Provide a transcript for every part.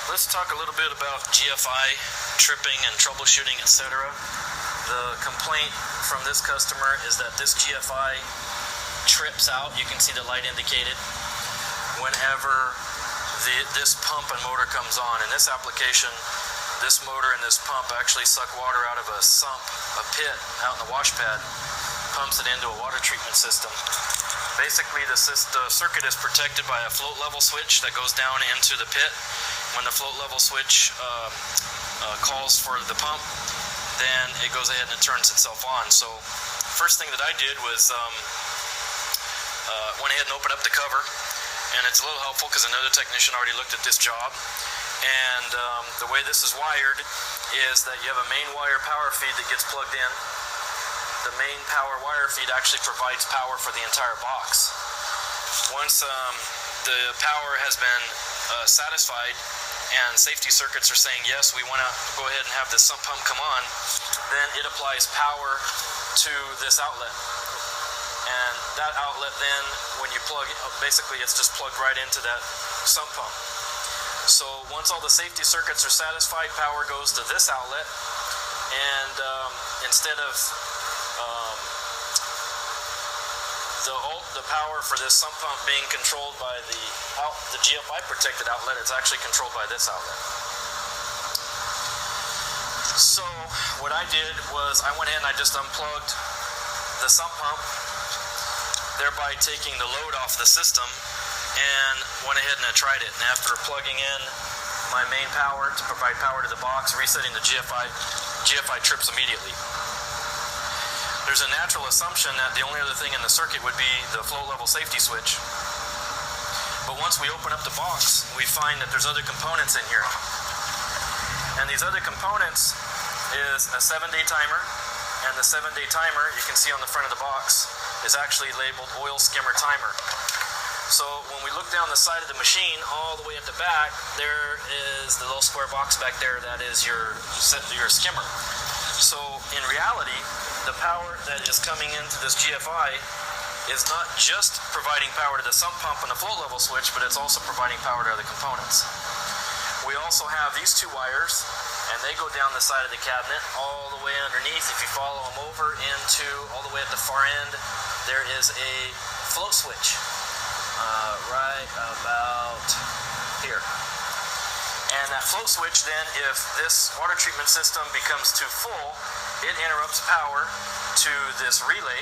Let's talk a little bit about GFI, tripping and troubleshooting, etc. The complaint from this customer is that this GFI trips out. You can see the light indicated whenever this pump and motor comes on. In this application, this motor and this pump actually suck water out of a sump, a pit out in the wash pad, pumps it into a water treatment system. Basically, the circuit is protected by a float level switch that goes down into the pit. When the float level switch calls for the pump, then it goes ahead and it turns itself on. So first thing that I did was went ahead and opened up the cover, and it's a little helpful because another technician already looked at this job. And the way this is wired is that you have a main wire power feed that gets plugged in. The main power wire feed actually provides power for the entire box. Once the power has been satisfied and safety circuits are saying yes, we want to go ahead and have this sump pump come on, then it applies power to this outlet. And that outlet then, when you plug it, basically it's just plugged right into that sump pump. So once all the safety circuits are satisfied, power goes to this outlet, and instead of the power for this sump pump being controlled by the GFI protected outlet, it's actually controlled by this outlet. So what I did was I went in and I just unplugged the sump pump, thereby taking the load off the system, and went ahead and I tried it. And after plugging in my main power to provide power to the box, resetting the GFI trips immediately. There's a natural assumption that the only other thing in the circuit would be the float level safety switch. But once we open up the box, we find that there's other components in here. And these other components is a 7-day timer, and the 7-day timer, you can see on the front of the box, is actually labeled oil skimmer timer. So when we look down the side of the machine, all the way at the back, there is the little square box back there that is your skimmer. So in reality, the power that is coming into this GFI is not just providing power to the sump pump and the float level switch, but it's also providing power to other components. We also have these two wires, and they go down the side of the cabinet all the way underneath. If you follow them over into all the way at the far end, there is a float switch right about here. And that float switch then, if this water treatment system becomes too full, it interrupts power to this relay,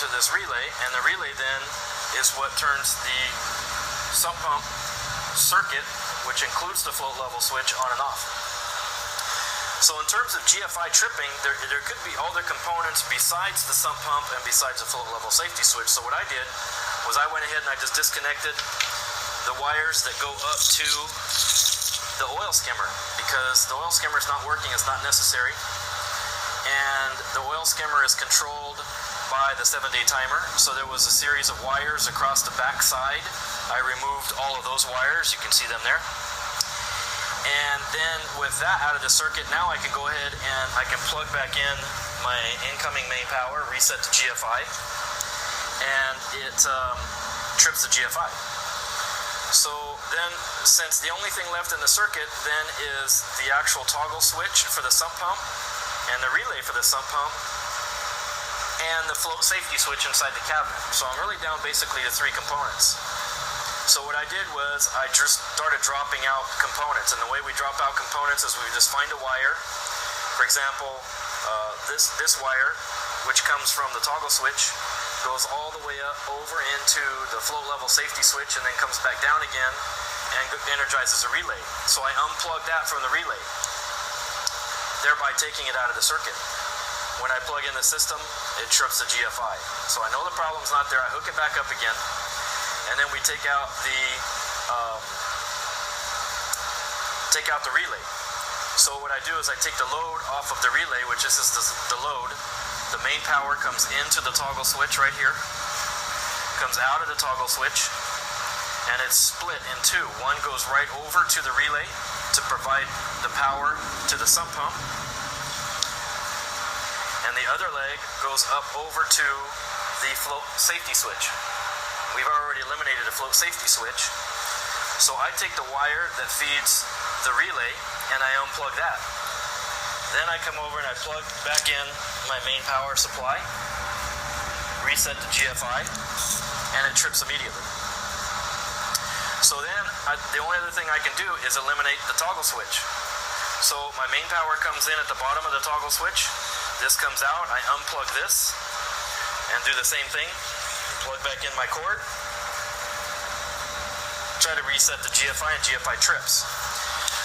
and the relay then is what turns the sump pump circuit, which includes the float level switch, on and off. So in terms of GFI tripping, there could be other components besides the sump pump and besides the float level safety switch. So what I did was I went ahead and I just disconnected the wires that go up to the oil skimmer, because the oil skimmer is not working, it's not necessary. And the oil skimmer is controlled by the 7-day timer. So there was a series of wires across the back side. I removed all of those wires, you can see them there. And then with that out of the circuit, now I can go ahead and I can plug back in my incoming main power, reset to GFI, and it trips the GFI. So then, since the only thing left in the circuit then is the actual toggle switch for the sump pump, and the relay for the sump pump, and the float safety switch inside the cabinet. So I'm really down basically to 3 components. So what I did was I just started dropping out components, and the way we drop out components is we just find a wire. For example, this wire, which comes from the toggle switch, goes all the way up over into the float level safety switch and then comes back down again and energizes a relay. So I unplug that from the relay, thereby taking it out of the circuit. When I plug in the system, it trips the GFI. So I know the problem's not there. I hook it back up again, and then we take out the relay. So what I do is I take the load off of the relay, which is the load. The main power comes into the toggle switch right here, comes out of the toggle switch, and it's split in 2. One goes right over to the relay to provide the power to the sump pump, and the other leg goes up over to the float safety switch. We've already eliminated a float safety switch, So I take the wire that feeds the relay and I unplug that. Then I come over and I plug back in my main power supply, reset the GFI, and it trips immediately. So then the only other thing I can do is eliminate the toggle switch. So my main power comes in at the bottom of the toggle switch. This comes out, I unplug this and do the same thing. Plug back in my cord. Try to reset the GFI and GFI trips.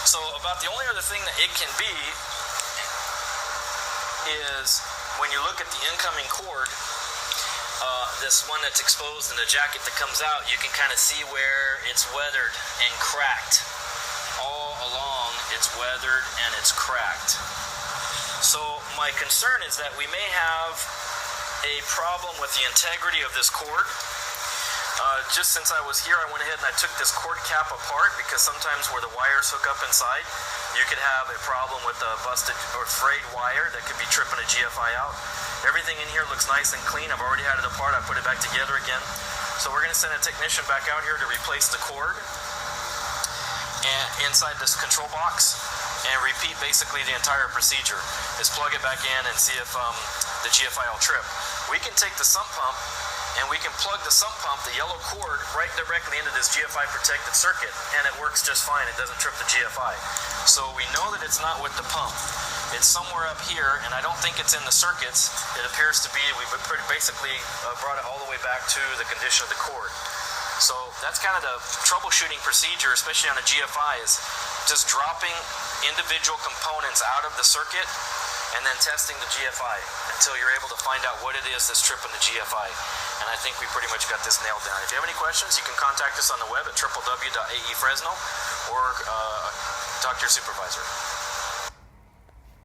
So about the only other thing that it can be is when you look at the incoming cord, this one that's exposed in the jacket that comes out, you can kind of see where it's weathered and cracked. All along it's weathered and it's cracked. So my concern is that we may have a problem with the integrity of this cord. Just since I was here, I went ahead and I took this cord cap apart, because sometimes where the wires hook up inside, you could have a problem with a busted or frayed wire that could be tripping a GFI out. Everything in here looks nice and clean. I've already had it apart. I put it back together again. So we're going to send a technician back out here to replace the cord and inside this control box, and repeat basically the entire procedure. Is plug it back in and see if the GFI will trip. We can take the sump pump and we can plug the sump pump, the yellow cord, right directly into this GFI protected circuit, and it works just fine. It doesn't trip the GFI. So we know that it's not with the pump. It's somewhere up here, and I don't think it's in the circuits. It appears to be, we've basically brought it all the way back to the condition of the cord. So that's kind of the troubleshooting procedure, especially on a GFI, is just dropping individual components out of the circuit and then testing the GFI until you're able to find out what it is that's tripping the GFI. And I think we pretty much got this nailed down. If you have any questions, you can contact us on the web at www.aefresno or talk to your supervisor.